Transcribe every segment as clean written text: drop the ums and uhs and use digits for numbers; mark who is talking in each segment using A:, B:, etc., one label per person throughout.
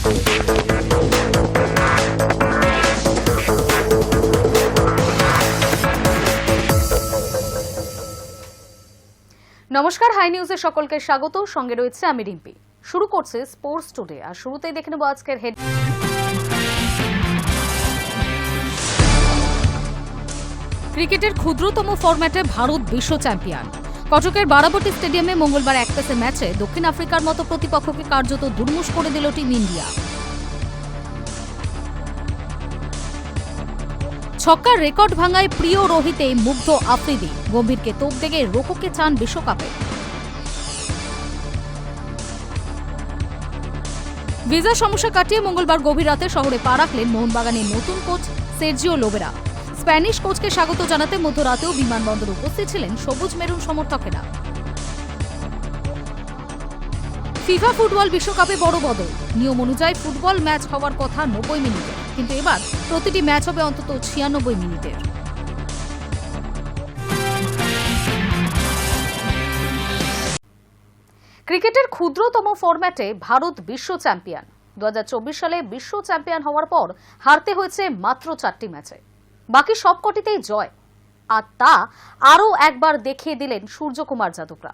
A: নমস্কার, হাই নিউজে সকলকে স্বাগত। সঙ্গে রয়েছে আমি রিম্পি। শুরু করছে স্পোর্টস টুডে, আর শুরুতেই দেখে নেব আজকের হেড। ক্রিকেটের ক্ষুদ্রতম ফরম্যাটে ভারত বিশ্ব চ্যাম্পিয়ন। কটকের বারাবতী স্টেডিয়ামে মঙ্গলবার একপেসে ম্যাচে দক্ষিণ আফ্রিকার মতো প্রতিপক্ষকে কার্যত দুর্মুষ করে দিল টিম ইন্ডিয়া। ছক্কার রেকর্ড ভাঙায় প্রিয় রোহিতে মুগ্ধ আফ্রিদি। গম্ভীরকে তোপ দেগে রোকোকে চান বিশ্বকাপে। ভিসা সমস্যা কাটিয়ে মঙ্গলবার গভীর রাতে শহরে পা রাখলেন মোহনবাগানের নতুন কোচ সের্জিও লোবেরা। স্প্যানিশ কোচকে স্বাগত জানাতে মধ্যরাতেও বিমানবন্দরে উপস্থিত ছিলেন সবুজ মেরুন সমর্থকেরা। ফিফা ফুটবল বিশ্বকাপে বড় বদল। নিয়ম অনুযায়ী ফুটবল ম্যাচ হওয়ার কথা 90 মিনিটে, কিন্তু এবার প্রতিটি ম্যাচ হবে অন্তত 96 মিনিটের। ক্রিকেটের ক্ষুদ্রতম ফরম্যাটে ভারত বিশ্ব চ্যাম্পিয়ন। 2024 সালে বিশ্ব চ্যাম্পিয়ন হওয়ার পর হারতে হয়েছে মাত্র 4টি ম্যাচে, বাকি সবকটিতেই জয়। আর তা আরও একবার দেখিয়ে দিলেন সূর্যকুমার যাদবরা।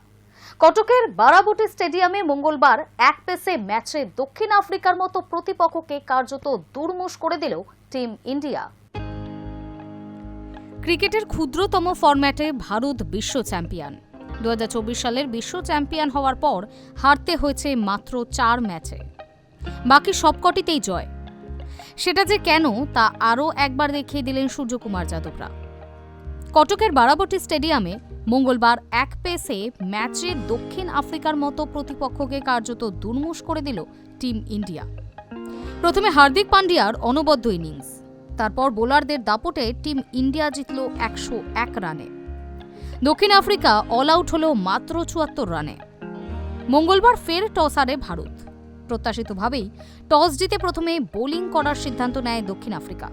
A: কটকের বারাবতী স্টেডিয়ামে মঙ্গলবার এক পেসে ম্যাচে দক্ষিণ আফ্রিকার মতো প্রতিপক্ষকে কার্যত দুর্মুষ করে দিল টিম ইন্ডিয়া। ক্রিকেটের ক্ষুদ্রতম ফরম্যাটে ভারত বিশ্ব চ্যাম্পিয়ন। 2024 সালের বিশ্ব চ্যাম্পিয়ন হওয়ার পর হারতে হয়েছে মাত্র 4 ম্যাচে, বাকি সবকটিতেই জয়। সেটা যে কেন তা আরও একবার দেখিয়ে দিলেন সূর্যকুমার যাদবরা। কটকের বারাবতী স্টেডিয়ামে মঙ্গলবার এক পেসে ম্যাচে দক্ষিণ আফ্রিকার মতো প্রতিপক্ষকে কার্যত দুর্মুষ করে দিল টিম ইন্ডিয়া। প্রথমে হার্দিক পান্ডিয়ার অনবদ্য ইনিংস, তারপর বোলারদের দাপটে টিম ইন্ডিয়া জিতল 101 রানে। দক্ষিণ আফ্রিকা অল আউট হল মাত্র 74 রানে। মঙ্গলবার ফের টস হারে ভারত। প্রত্যাশিতভাবেই টস জিতে প্রথমে বোলিং করার সিদ্ধান্ত নেয় দক্ষিণ আফ্রিকা।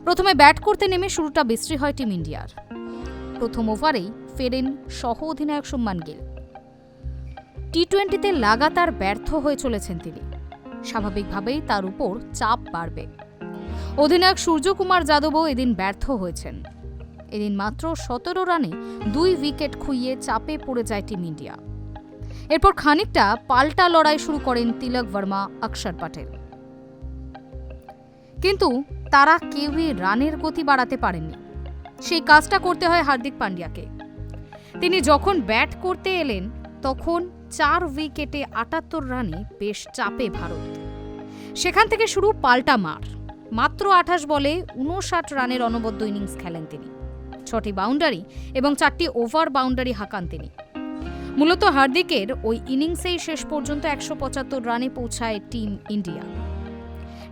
A: প্রথমে ব্যাট করতে নেমে শুরুটা বিশ্রী হয় টিম ইন্ডিয়ার। প্রথম ওভারেই ফেরেন সহ অধিনায়ক শুভমান গিল। টি-20তে লাগাতার ব্যর্থ হয়ে চলেছেন তিনি। স্বাভাবিকভাবেই তার উপর চাপ বাড়বে। অধিনায়ক সূর্যকুমার যাদবও এদিন ব্যর্থ হয়েছেন। এদিন মাত্র 17 রানে 2 উইকেট খুইয়ে চাপে পড়ে যায় টিম ইন্ডিয়া। এরপর খানিকটা পাল্টা লড়াই শুরু করেন তিলক বর্মা, অক্ষর প্যাটেল, কিন্তু তারা কেউই রানের গতি বাড়াতে পারেননি। সেই কাজটা করতে হয় হার্দিক পান্ডিয়াকে। তিনি যখন ব্যাট করতে এলেন তখন 4 উইকেটে 78 রানে বেশ চাপে ভারত। সেখান থেকে শুরু পাল্টা মার। মাত্র 28 বলে 59 রানের অনবদ্য ইনিংস খেলেন তিনি। 6টি বাউন্ডারি এবং 4টি ওভার বাউন্ডারি হাঁকান তিনি। মূলত হার্দিকের ওই ইনিংসেই শেষ পর্যন্ত 175 রানে পৌঁছায় টিম ইন্ডিয়া।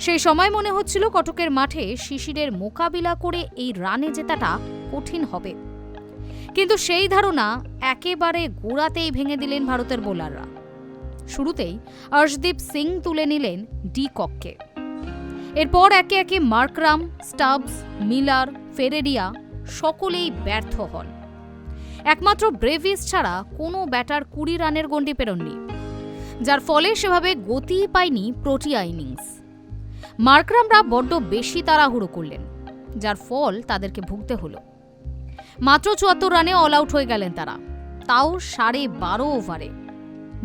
A: সেই সময় মনে হচ্ছিল কটকের মাঠে শিশিরের মোকাবিলা করে এই রানে জেতাটা কঠিন হবে, কিন্তু সেই ধারণা একেবারে গোড়াতেই ভেঙে দিলেন ভারতের বোলাররা। শুরুতেই অর্শদীপ সিং তুলে নিলেন ডি কককে। এরপর একে একে মার্করাম, স্টাবস, মিলার, ফেরেরিয়া সকলেই ব্যর্থ হন। একমাত্র ব্রেভিস ছাড়া কোনো ব্যাটার 20 রানের গণ্ডি পেরোননি, যার ফলে সেভাবে গতিই পায়নি প্রোটিয়া ইনিংস। মার্করামরা বড্ড বেশি তাড়াহুড়ো করলেন, যার ফল তাদেরকে ভুগতে হলো। মাত্র 74 রানে অল আউট হয়ে গেলেন তারা, তাও 12.5 ওভারে।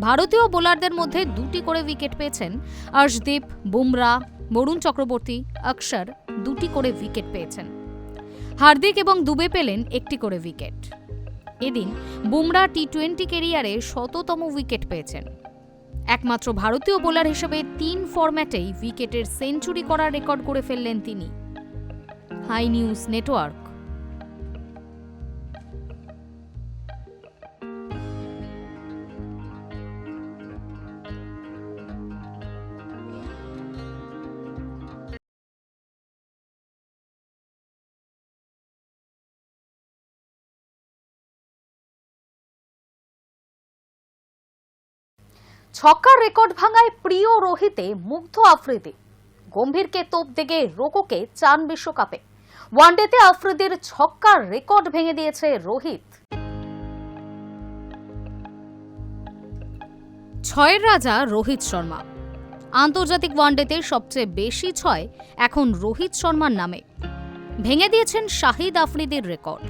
A: ভারতীয় বোলারদের মধ্যে 2টি করে উইকেট পেয়েছেন অর্শদীপ, বুমরা, বরুণ চক্রবর্তী, অক্ষর 2টি করে উইকেট পেয়েছেন। হার্দিক এবং দুবে পেলেন 1টি করে উইকেট। এদিন বুমরা টি-20 ক্যারিয়ারে 100তম উইকেট পেয়েছেন। একমাত্র ভারতীয় বোলার হিসেবে 3 ফরম্যাটেই উইকেটের সেঞ্চুরি করার রেকর্ড করে ফেললেন তিনি। Hi news network. ছক্কার রেকর্ড ভাঙায় প্রিয় রোহিতে মুগ্ধ আফ্রিদি। গম্ভীরকে তোপ দেগে রোকোকে চান বিশ্বকাপে। ওয়ানডেতে আফ্রিদির ছক্কার রেকর্ড ভেঙে দিয়েছে রোহিত। ছয়ের রাজা রোহিত শর্মা। আন্তর্জাতিক ওয়ানডেতে সবচেয়ে বেশি 6 এখন রোহিত শর্মার নামে। ভেঙে দিয়েছেন শাহিদ আফ্রিদির রেকর্ড।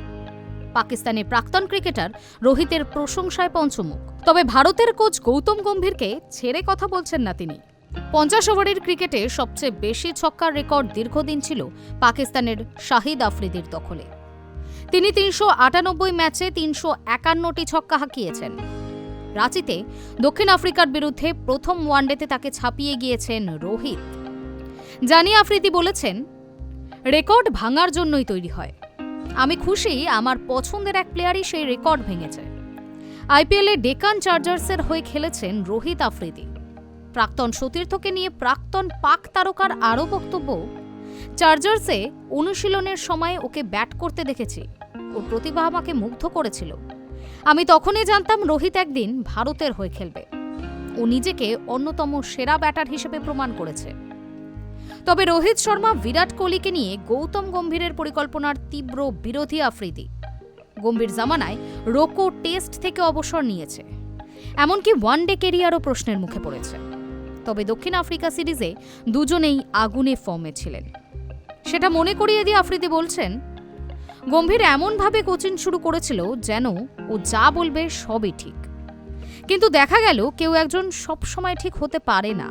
A: পাকিস্তানের প্রাক্তন ক্রিকেটার রোহিতের প্রশংসায় পঞ্চমুখ। তবে ভারতের কোচ গৌতম গম্ভীরকে ছেড়ে কথা বলছেন না তিনি। 50 ওভারের ক্রিকেটে সবচেয়ে বেশি ছক্কার রেকর্ড দীর্ঘদিন ছিল পাকিস্তানের শাহিদ আফ্রিদির দখলে। তিনি 398 ম্যাচে 351টি ছক্কা হাঁকিয়েছেন। রাঁচিতে দক্ষিণ আফ্রিকার বিরুদ্ধে প্রথম ওয়ানডেতে তাকে ছাপিয়ে গিয়েছেন রোহিত। জানি আফ্রিদি বলেছেন, রেকর্ড ভাঙার জন্যই তৈরি হয়। আমি খুশি আমার পছন্দের এক প্লেয়ারই সেই রেকর্ড ভেঙেছে। আইপিএলে ডেকান চার্জার্সের হয়ে খেলেছেন রোহিত আফ্রিদি। প্রাক্তন সতীর্থকে নিয়ে প্রাক্তন পাক তারকার আরও বক্তব্য, চার্জার্সে অনুশীলনের সময় ওকে ব্যাট করতে দেখেছি, ওর প্রতিভা আমাকে মুগ্ধ করেছিল। আমি তখনই জানতাম রোহিত একদিন ভারতের হয়ে খেলবে। ও নিজেকে অন্যতম সেরা ব্যাটার হিসেবে প্রমাণ করেছে। তবে রোহিত শর্মা বিরাট কোহলিকে নিয়ে গৌতম গম্ভীরের পরিকল্পনার তীব্র বিরোধী আফ্রিদি। গম্ভীর জামানায় রোকো টেস্ট থেকে অবসর নিয়েছে, এমনকি ওয়ানডে কেরিয়ারও প্রশ্নের মুখে পড়েছে। তবে দক্ষিণ আফ্রিকা সিরিজে দুজনেই আগুনে ফর্মে ছিলেন। সেটা মনে করিয়ে দিয়ে আফ্রিদি বলছেন, গম্ভীর এমনভাবে কোচিং শুরু করেছিল যেন ও যা বলবে সবই ঠিক। কিন্তু দেখা গেল কেউ একজন সবসময় ঠিক হতে পারে না।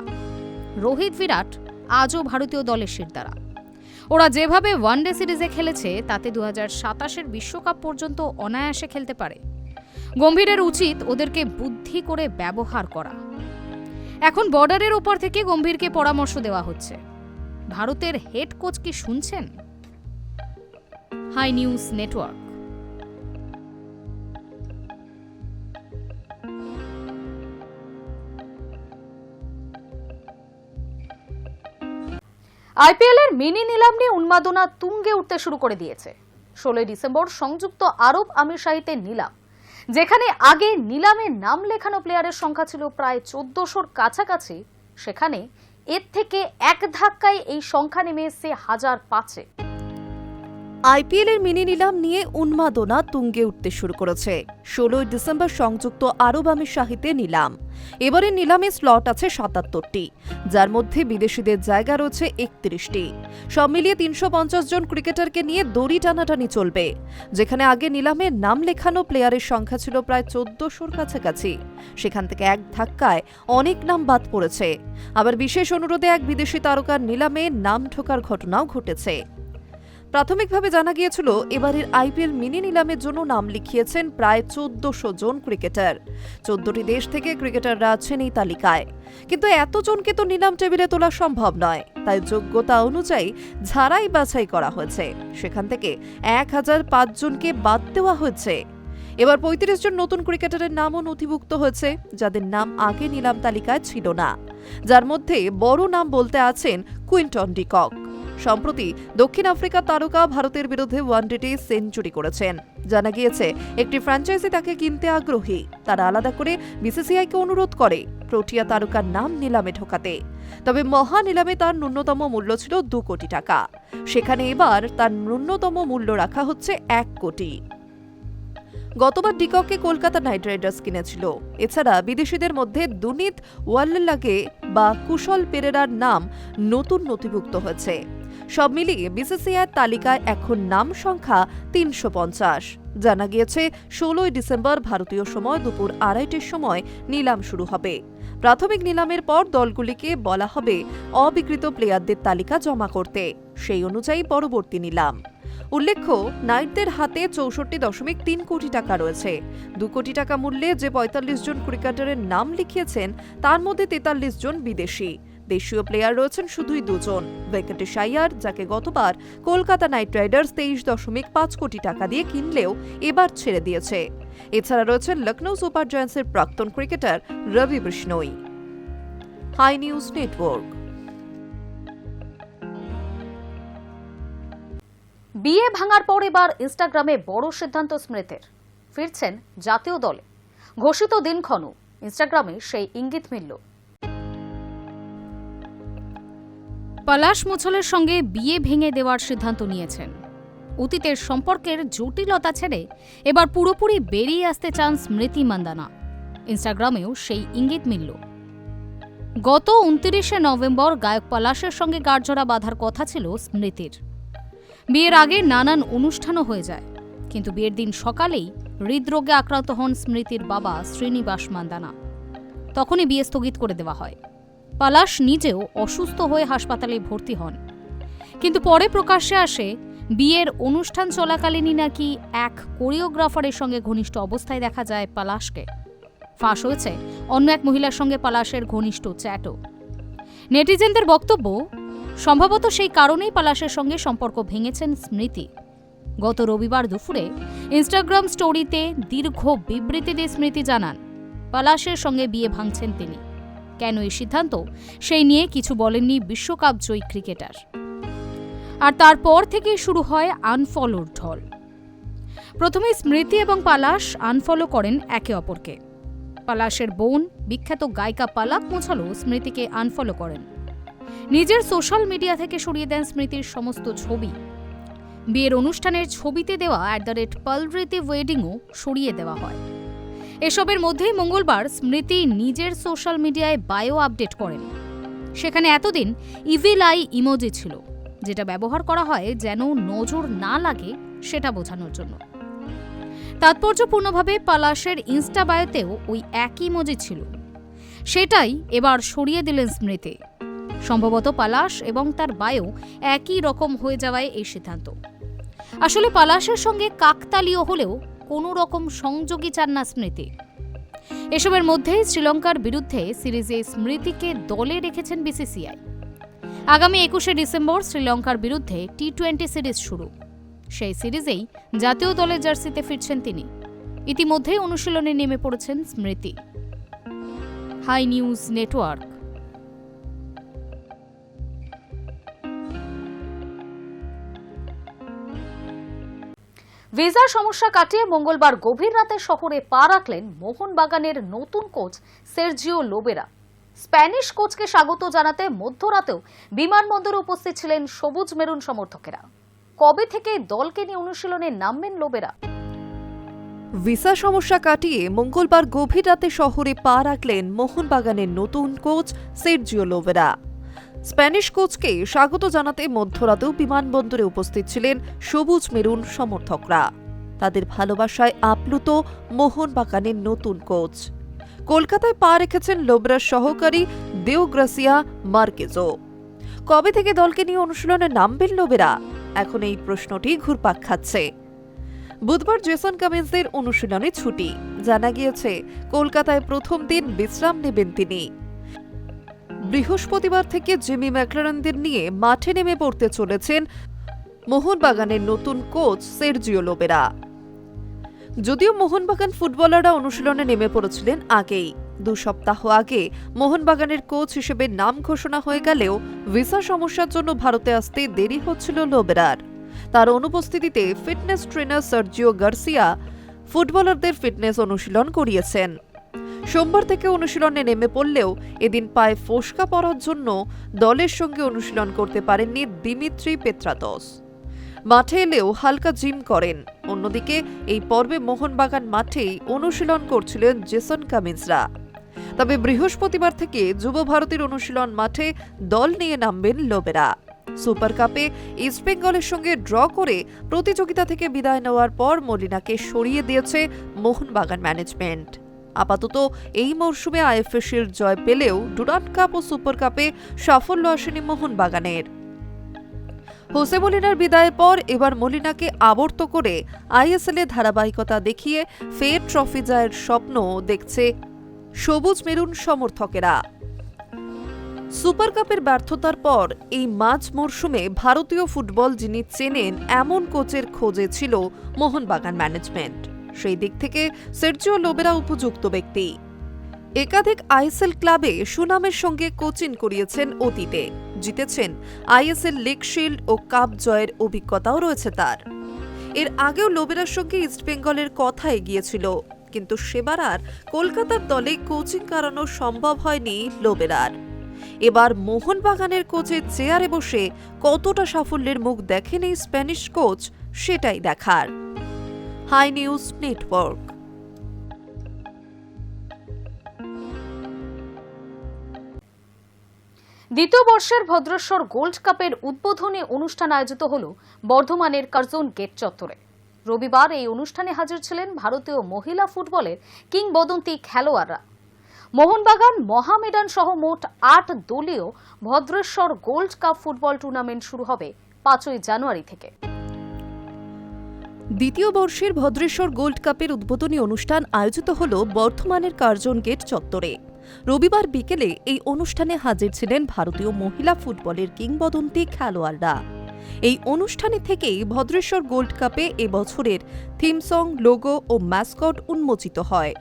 A: রোহিত বিরাট আজও ভারতীয় দলের শিরদাঁড়া। ওরা যেভাবে ওয়ানডে সিরিজে খেলেছে তাতে 2027 বিশ্বকাপ পর্যন্ত অনায়াসে খেলতে পারে। গম্ভীরের উচিত ওদেরকে বুদ্ধি করে ব্যবহার করা। এখন বর্ডারের ওপর থেকে গম্ভীরকে পরামর্শ দেওয়া হচ্ছে। ভারতের হেড কোচ কি শুনছেন? Hi news network. আইপিএলের মিনি নিলাম নিয়ে উন্মাদনা তুঙ্গে উঠতে শুরু করে দিয়েছে। 16 ডিসেম্বর সংযুক্ত আরব আমিরশাহিতে নিলাম, যেখানে আগে নিলামে নাম লেখানো প্লেয়ারের সংখ্যা ছিল প্রায় 1400-র কাছাকাছি, সেখানে এর থেকে এক ধাক্কায় এই সংখ্যা নেমে এসেছে 1005-এ।
B: আইপিএলের মিনি নিলাম নিয়ে উন্মাদনা তুঙ্গে উঠতে শুরু করেছে। 16 ডিসেম্বর সংযুক্ত আরব আমিরশাহিতে নিলাম। এবারে নিলামে স্লট আছে 77টি, যার মধ্যে বিদেশিদের জায়গা রয়েছে 31টি। সব মিলিয়ে 350 জন ক্রিকেটারকে নিয়ে দড়ি টানাটানি চলবে। যেখানে আগে নিলামে নাম লেখানো প্লেয়ারের সংখ্যা ছিল প্রায় 1400-র কাছাকাছি, সেখান থেকে এক ধাক্কায় অনেক নাম বাদ পড়েছে। আবার বিশেষ অনুরোধে এক বিদেশি তারকার নিলামে নাম ঢোকার ঘটনাও ঘটেছে। প্রাথমিকভাবে জানা গিয়েছিল এবারের আইপিএল মিনি নিলামের জন্য নাম লিখিয়েছেন প্রায় 1400 জন ক্রিকেটার। 14টি দেশ থেকে ক্রিকেটাররা আছেন এই তালিকায়। কিন্তু এতজনকে তো নিলাম টেবিলে তোলা সম্ভব নয়, তাই যোগ্যতা অনুযায়ী ঝাড়াই বাছাই করা হয়েছে। সেখান থেকে 1005 জনকে বাদ দেওয়া হয়েছে। এবার 35 জন নতুন ক্রিকেটারের নামও নথিভুক্ত হয়েছে, যাদের নাম আগে নিলাম তালিকায় ছিল না। যার মধ্যে বড় নাম বলতে আছেন কুইন্টন ডি কক। সম্প্রতি দক্ষিণ আফ্রিকার তারকা ভারতের বিরুদ্ধে ওয়ানডেতে সেঞ্চুরি করেছেন। জানা গিয়েছে একটি ফ্র্যাঞ্চাইজি তাকে কিনতে আগ্রহী। তারা আলাদা করে বিসিসিআইকে অনুরোধ করে প্রোটিয়া তারকার নাম নিলামে ঢোকাতে। তবে মহা নিলামে তার ন্যূনতম মূল্য ছিল 2 কোটি টাকা। সেখানে এবার তার ন্যূনতম মূল্য রাখা হচ্ছে 1 কোটি। গতবার ডিককে কলকাতা নাইট রাইডার্স কিনেছিল। এছাড়া বিদেশিদের মধ্যে দুনিত ওয়াল্লাগে বা কুশল পেরেরার নাম নতুন নথিভুক্ত হয়েছে। সব মিলিয়ে বিসিসিআই তালিকায় এখন নাম সংখ্যা 350। জানা গিয়েছে 16 ডিসেম্বর ভারতীয় সময় দুপুর 2:30টার সময় নিলাম শুরু হবে। প্রাথমিক নিলামের পর দলগুলিকে বলা হবে অবিক্রিত প্লেয়ারদের তালিকা জমা করতে। সেই অনুযায়ী পরবর্তী নিলাম। উল্লেখ্য, নাইটদের হাতে 64.3 কোটি টাকা রয়েছে। 2 কোটি টাকা মূল্যে যে 45 জন ক্রিকেটারের নাম লিখিয়েছেন তার মধ্যে 43 জন বিদেশি। দেশীয় প্লেয়ার রয়েছেন শুধুই 2 জন। ভেঙ্কটেশ আইয়ার, যাকে গতবার কলকাতা নাইট রাইডার্স 23.5 কোটি টাকা দিয়ে কিনলেও এবার ছেড়ে দিয়েছে। এছাড়া রয়েছেন লখনৌ সুপার জায়ান্টসের প্রাক্তন cricketer Ravi Bishnoi. Hi news network.
A: বিয়ে ভাঙার পর এবার ইনস্টাগ্রামে বড় সিদ্ধান্ত স্মৃতির। ফিরছেন জাতীয় দলে। ঘোষিত দিনক্ষণও ইনস্টাগ্রামে সেই ইঙ্গিত মিলল। পলাশ মুছলের সঙ্গে বিয়ে ভেঙে দেওয়ার সিদ্ধান্ত নিয়েছেন। অতীতের সম্পর্কের জটিলতা ছেড়ে এবার পুরোপুরি বেরিয়ে আসতে চান স্মৃতি মান্দানা। ইনস্টাগ্রামেও সেই ইঙ্গিত মিলল। গত 29শে নভেম্বর গায়ক পলাশের সঙ্গে গাঁটজোড়া বাঁধার কথা ছিল স্মৃতির। বিয়ের আগে নানান অনুষ্ঠানও হয়ে যায়, কিন্তু বিয়ের দিন সকালেই হৃদরোগে আক্রান্ত হন স্মৃতির বাবা শ্রীনিবাস মান্দানা। তখনই বিয়ে স্থগিত করে দেওয়া হয়। পলাশ নিজেও অসুস্থ হয়ে হাসপাতালে ভর্তি হন, কিন্তু পরে প্রকাশ্যে আসে বিয়ের অনুষ্ঠান চলাকালীনই নাকি এক কোরিওগ্রাফারের সঙ্গে ঘনিষ্ঠ অবস্থায় দেখা যায় পলাশকে। ফাঁস হয়েছে অন্য এক মহিলার সঙ্গে পলাশের ঘনিষ্ঠ চ্যাটও। নেটিজেনদের বক্তব্য, সম্ভবত সেই কারণেই পলাশের সঙ্গে সম্পর্ক ভেঙেছেন স্মৃতি। গত রবিবার দুপুরে ইনস্টাগ্রাম স্টোরিতে দীর্ঘ বিবৃতি দিয়ে স্মৃতি জানান পলাশের সঙ্গে বিয়ে ভাঙছেন তিনি। কেন এই সিদ্ধান্ত, সেই নিয়ে কিছু বলেননি বিশ্বকাপ জয়ী ক্রিকেটার। আর তারপর থেকেই শুরু হয় আনফলোর ঢল। প্রথমে স্মৃতি এবং পলাশ আনফলো করেন একে অপরকে। পলাশের বোন বিখ্যাত গায়িকা পালাক মোছালো স্মৃতিকে আনফলো করেন। নিজের সোশ্যাল মিডিয়া থেকে সরিয়ে দেন স্মৃতির সমস্ত ছবি। বিয়ের অনুষ্ঠানের ছবিতে দেওয়া @পালরীতি ওয়েডিংও সরিয়ে দেওয়া হয়। এসবের মধ্যেই মঙ্গলবার স্মৃতি নিজের সোশ্যাল মিডিয়ায় বায়ো আপডেট করেন। সেখানে এতদিন ইভিল আই ইমোজি ছিল, যেটা ব্যবহার করা হয় যেন নজর না লাগে সেটা বোঝানোর জন্য। তাৎপর্যপূর্ণভাবে পলাশের ইনস্টা বায়োতেও ওই একই ইমোজি ছিল। সেটাই এবার সরিয়ে দিলেন স্মৃতি। সম্ভবত পলাশ এবং তার বায়ো একই রকম হয়ে যাওয়ায় এই সিদ্ধান্ত। আসলে পলাশের সঙ্গে কাকতালীয় হলেও কোনো রকম সংযোগই চান না স্মৃতি। এসবের মধ্যেই শ্রীলঙ্কার বিরুদ্ধে সিরিজে স্মৃতিকে দলে রেখেছেন বিসিসিআই। আগামী 21শে ডিসেম্বর শ্রীলঙ্কার বিরুদ্ধে টি-20 সিরিজ শুরু। সেই সিরিজেই জাতীয় দলের জার্সিতে ফিরছেন তিনি। ইতিমধ্যেই অনুশীলনে নেমে পড়েছেন স্মৃতি। Hi news network. ভিসার সমস্যা কাটিয়ে মঙ্গলবার গভীর রাতে শহরে পা রাখলেন মোহনবাগানের নতুন কোচ সের্জিও লোবেরা। স্প্যানিশ কোচকে স্বাগত জানাতে মধ্যরাতেও বিমানবন্দরে উপস্থিত ছিলেন সবুজ মেরুন সমর্থকেরা। কবে থেকে দলকে নিয়ে অনুশীলনে নামবেন লোবেরা?
B: ভিসা সমস্যা কাটিয়ে মঙ্গলবার গভীর রাতে শহরে পা রাখলেন মোহনবাগানের নতুন কোচ সের্জিও লোবেরা। স্প্যানিশ কোচকে স্বাগত জানাতে মধ্যরাতেও বিমানবন্দরে উপস্থিত ছিলেন সবুজ মেরুন সমর্থকরা। তাদের ভালোবাসায় আপ্লুত মোহনবাগানের নতুন কোচ। কলকাতায় পা রেখেছেন লোবেরার সহকারী দেওগ্রাসিয়া মার্কেজো। কবে থেকে দলকে নিয়ে অনুশীলনে নামবেন লোবেরা? এখন এই প্রশ্নটি ঘুরপাক খাচ্ছে। বুধবার জেসন কামিন্সদের অনুশীলনে ছুটি। জানা গিয়েছে কলকাতায় প্রথম দিন বিশ্রাম নেবেন তিনি। বৃহস্পতিবার থেকে জিমি ম্যাকলারেনদের নিয়ে মাঠে নেমে পড়তে চলেছেন মোহনবাগানের নতুন কোচ সের্জিও লোবেরা। যদিও মোহনবাগান ফুটবলাররা অনুশীলনে নেমে পড়েছিলেন আগেই। 2 সপ্তাহ আগে মোহনবাগানের কোচ হিসেবে নাম ঘোষণা হয়ে গেলেও ভিসা সমস্যার জন্য ভারতে আসতে দেরি হচ্ছিল লোবেরার। তার অনুপস্থিতিতে ফিটনেস ট্রেনার সার্জিও গার্সিয়া ফুটবলারদের ফিটনেস অনুশীলন করিয়েছেন। সোমবার থেকে অনুশীলনে নেমে পড়লেও এদিন পায়ে ফোসকা পড়ার জন্য দলের সঙ্গে অনুশীলন করতে পারেননি দিমিত্রি পেত্রাতস। মাঠে এলেও হালকা জিম করেন। অন্যদিকে এই পর্বে মোহনবাগান মাঠেই অনুশীলন করছিলেন জেসন কামিন্সরা। তবে বৃহস্পতিবার থেকে যুব ভারতীর অনুশীলন মাঠে দল নিয়ে নামবেন লোবেরা। সুপার কাপে ইস্টবেঙ্গলের সঙ্গে ড্র করে প্রতিযোগিতা থেকে বিদায় নেওয়ার পর মলিনাকে সরিয়ে দিয়েছে মোহনবাগান ম্যানেজমেন্ট। আপাতত এই মরশুমে আইএফএ শিল্ড জয় পেলেও ডুরান্ড কাপ ও সুপার কাপে সাফল্য আসেনি মোহনবাগানের। হোসে মলিনার বিদায়ের পর এবার মলিনাকে আবর্ত করে আইএসএলে ধারাবাহিকতা দেখিয়ে ফের ট্রফি জয়ের স্বপ্ন দেখছে সবুজ মেরুন সমর্থকেরা। সুপার কাপের ব্যর্থতার পর এই মাঝ মরশুমে ভারতীয় ফুটবল যিনি চেনেন এমন কোচের খোঁজে ছিল মোহনবাগান ম্যানেজমেন্ট। সেই দিক থেকে সের্জিও লোবেরা উপযুক্ত ব্যক্তি। একাধিক আইএসএল ক্লাবে সুনামের সঙ্গে কোচিং করিয়েছেন অতীতে। জিতেছেন আইএসএল লিগ শিল্ড ও কাপ জয়ের অভিজ্ঞতাও রয়েছে তার। এর আগেও লোবেরার সঙ্গে ইস্টবেঙ্গলের কথা এগিয়েছিল, কিন্তু সেবার আর কলকাতার দলে কোচিং করানো সম্ভব হয়নি লোবেরার। এবার মোহনবাগানের কোচের চেয়ারে বসে কতটা সাফল্যের মুখ দেখেন এই স্প্যানিশ কোচ, সেটাই দেখার। Hi news network.
A: দ্বিতীয় বর্ষের ভদ্রেশ্বর গোল্ড কাপের উদ্বোধনী অনুষ্ঠান আয়োজিত হল বর্ধমানের কার্জন গেট চত্বরে। রবিবার এই অনুষ্ঠানে হাজির ছিলেন ভারতীয় মহিলা ফুটবলের কিংবদন্তি খেলোয়াড়রা। মোহনবাগান, মহামেডান সহ মোট ৮ দলীয় Bhadreswar gold cup football tournament শুরু হবে ৫ই জানুয়ারি থেকে।
B: দ্বিতীয় বর্ষের ভদ্রেশ্বর গোল্ড কাপের উদ্বোধনী অনুষ্ঠান আয়োজিত হল বর্ধমানের কার্জন গেট চত্বরে। রবিবার বিকেলে এই অনুষ্ঠানে হাজির ছিলেন ভারতীয় মহিলা ফুটবলের কিংবদন্তি খেলোয়াড়রা। এই অনুষ্ঠানে থেকেই ভদ্রেশ্বর গোল্ড কাপে এবছরের থিম সং, লোগো ও ম্যাসকট উন্মোচিত হয়।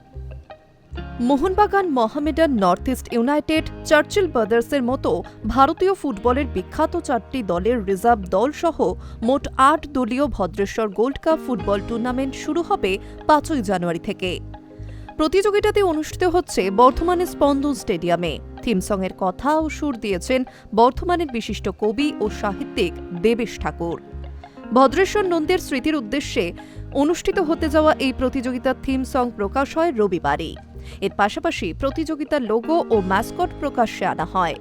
B: মোহনবাগান, মহামেডান, নর্থ ইস্ট ইউনাইটেড, চার্চিল ব্রাদার্সের মতো ভারতীয় ফুটবলের বিখ্যাত ৪টি দলের রিজার্ভ দল সহ মোট ৮ দলীয় Bhadreswar gold cup football tournament শুরু হবে ৫ই জানুয়ারি থেকে। প্রতিযোগিতাটি অনুষ্ঠিত হচ্ছে বর্ধমানের স্পন্দন স্টেডিয়ামে। থিম সংয়ের কথা ও সুর দিয়েছেন বর্ধমানের বিশিষ্ট কবি ও সাহিত্যিক দেবেশ ঠাকুর। ভদ্রেশ্বর নন্দীর স্মৃতির উদ্দেশ্যে অনুষ্ঠিত হতে যাওয়া এই প্রতিযোগিতার থিম সং প্রকাশ হয় রবিবারই। এর পাশাপাশি প্রতিযোগিতার লোগো ও ম্যাসকট প্রকাশ্যে আনা হয়।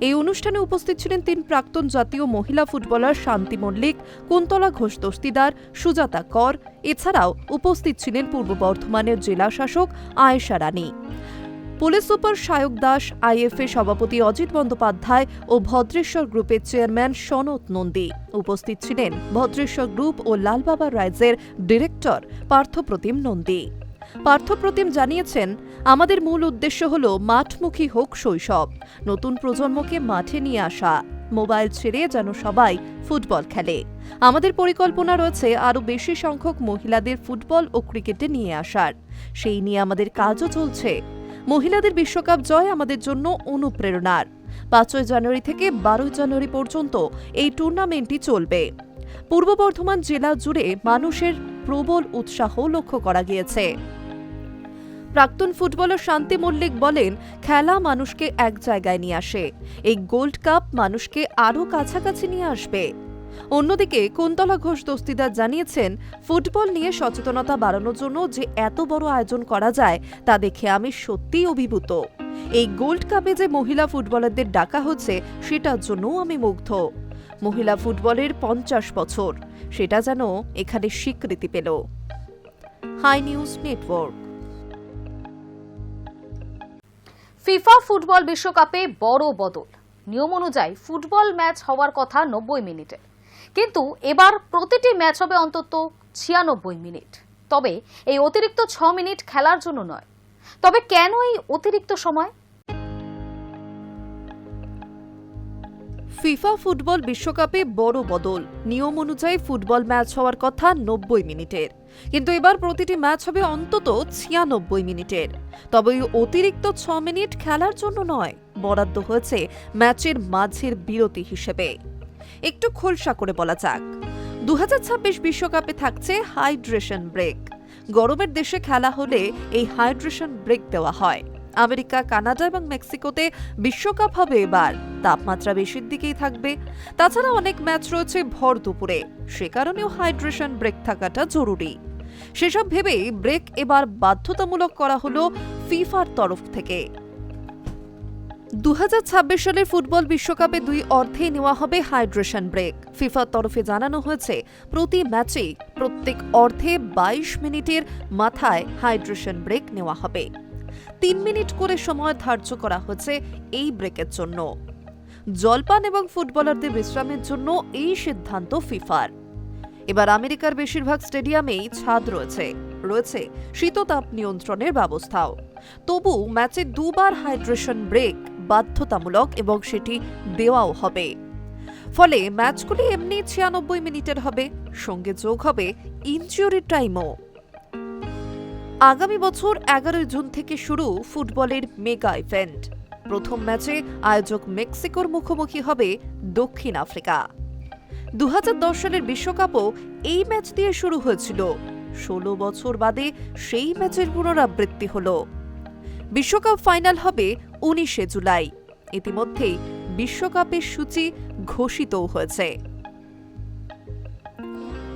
B: এই অনুষ্ঠানে উপস্থিত ছিলেন ৩ প্রাক্তন জাতীয় মহিলা ফুটবলার শান্তি মল্লিক, কুন্তলা ঘোষ দস্তিদার, সুজাতা কর। এছাড়াও উপস্থিত ছিলেন পূর্ব বর্ধমানের জেলা শাসক Ayesha Rani, police super Sayak Das, IFA সভাপতি অজিত বন্দ্যোপাধ্যায় ও ভদ্রেশ্বর গ্রুপের চেয়ারম্যান সনত নন্দী। উপস্থিত ছিলেন ভদ্রেশ্বর গ্রুপ ও লালবাবা রাইজের ডিরেক্টর পার্থপ্রতিম নন্দী। পার্থপ্রতিম জানিয়েছেন, আমাদের মূল উদ্দেশ্য হল মাঠমুখী হোক শৈশব, নতুন প্রজন্মকে মাঠে নিয়ে আসা, মোবাইল ছেড়ে যেন সবাই ফুটবল খেলে। আমাদের পরিকল্পনা রয়েছে আরও বেশি সংখ্যক মহিলাদের ফুটবল ও ক্রিকেটে নিয়ে আসার, সেই নিয়ে আমাদের কাজও চলছে। মহিলাদের বিশ্বকাপ জয় আমাদের জন্য অনুপ্রেরণার। ৫ই জানুয়ারি থেকে ১২ই জানুয়ারি পর্যন্ত এই টুর্নামেন্টটি চলবে। পূর্ব বর্ধমান জেলা জুড়ে মানুষের প্রবল উৎসাহ লক্ষ্য করা গিয়েছে। প্রাক্তন ফুটবলার শান্তি মল্লিক বলেন, খেলা মানুষকে এক জায়গায় নিয়ে আসে, এই গোল্ড কাপ মানুষকে আরও কাছাকাছি নিয়ে আসবে। অন্যদিকে কুন্তলা ঘোষ দস্তিদার জানিয়েছেন, ফুটবল নিয়ে সচেতনতা বাড়ানোর জন্য যে এত বড় আয়োজন করা যায় তা দেখে আমি সত্যিই অভিভূত। এই গোল্ড কাপে যে মহিলা ফুটবলারদের ডাকা হচ্ছে সেটার জন্যও আমি মুগ্ধ। মহিলা ফুটবলের ৫০ বছর, সেটা যেন এখানে স্বীকৃতি পেল। Hi news network.
A: FIFA football বিশ্বকাপে বড় বদল। নিয়ম অনুযায়ী ফুটবল ম্যাচ হওয়ার কথা ৯০ মিনিটে, কিন্তু এবার প্রতিটি ম্যাচ হবে অন্তত ৯৬ মিনিট। তবে এই অতিরিক্ত ৬ মিনিট খেলার জন্য নয়। তবে কেন এই অতিরিক্ত সময়?
B: ফিফা ফুটবল বিশ্বকাপে বড় বদল। নিয়ম অনুযায়ী ফুটবল ম্যাচ হওয়ার কথা ৯০ মিনিটের, কিন্তু এবার প্রতিটি ম্যাচ হবে অন্তত ৯৬ মিনিটের। তবে এই অতিরিক্ত ৬ মিনিট খেলার জন্য নয়, বরাদ্দ হয়েছে ম্যাচের মাঝের বিরতি হিসেবে। একটু খোলসা করে বলা যাক, ২০২৬ বিশ্বকাপে থাকছে হাইড্রেশন ব্রেক। গরমের দেশে খেলা হলে এই হাইড্রেশন ব্রেক দেওয়া হয়। আমেরিকা, কানাডা এবং মেক্সিকোতে বিশ্বকাপ হবে এবার, তাপমাত্রা বেশির দিকেই থাকবে। তাছাড়া অনেক ম্যাচ রয়েছে ভর দুপুরে, সে কারণেও হাইড্রেশন ব্রেক থাকাটা জরুরি। সেসব ভেবেই ব্রেক এবার বাধ্যতামূলক করা হলো ফিফার তরফ থেকে। ২০২৬ সালের ফুটবল বিশ্বকাপে ২ অর্ধেই নেওয়া হবে হাইড্রেশন ব্রেক। ফিফার তরফে জানানো হয়েছে, প্রতি ম্যাচেই প্রত্যেক অর্ধে ২২ মিনিটের মাথায় হাইড্রেশন ব্রেক নেওয়া হবে। ৩ মিনিট করে সময় ধার্য করা হয়েছে এই ব্রেকের জন্য। জলপান এবং ফুটবলারদের বিশ্রামের জন্য এই সিদ্ধান্ত ফিফার। এবার আমেরিকার বেশিরভাগ স্টেডিয়ামেই ছাদ রয়েছে শীততাপ নিয়ন্ত্রণের ব্যবস্থাও। তবু ম্যাচে ২ বার হাইড্রেশন ব্রেক বাধ্যতামূলক এবং সেটি দেওয়াও হবে। ফলে ম্যাচগুলি এমনি ৯৬ মিনিটের হবে, সঙ্গে যোগ হবে ইনজুরি টাইমও। আগামী বছর ১১ জুন থেকে শুরু ফুটবলের মেগা ইভেন্ট। প্রথম ম্যাচে আয়োজক মেক্সিকোর মুখোমুখি হবে দক্ষিণ আফ্রিকা। ২০১০ সালের বিশ্বকাপও এই ম্যাচ দিয়ে শুরু হয়েছিল। ১৬ বছর বাদে সেই ম্যাচের পুনরাবৃত্তি হল। বিশ্বকাপ ফাইনাল হবে ১৯ জুলাই। ইতিমধ্যেই বিশ্বকাপের সূচি ঘোষিতও হয়েছে।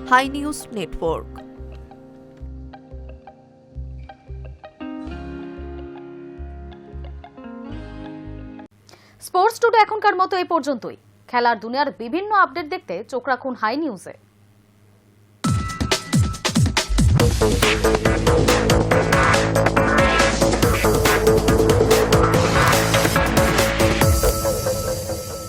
B: Hi news network.
A: Sports today এখনকার মতো এই পর্যন্তই। খেলার দুনিয়ার বিভিন্ন আপডেট দেখতে চোখ রাখুন হাই নিউজে।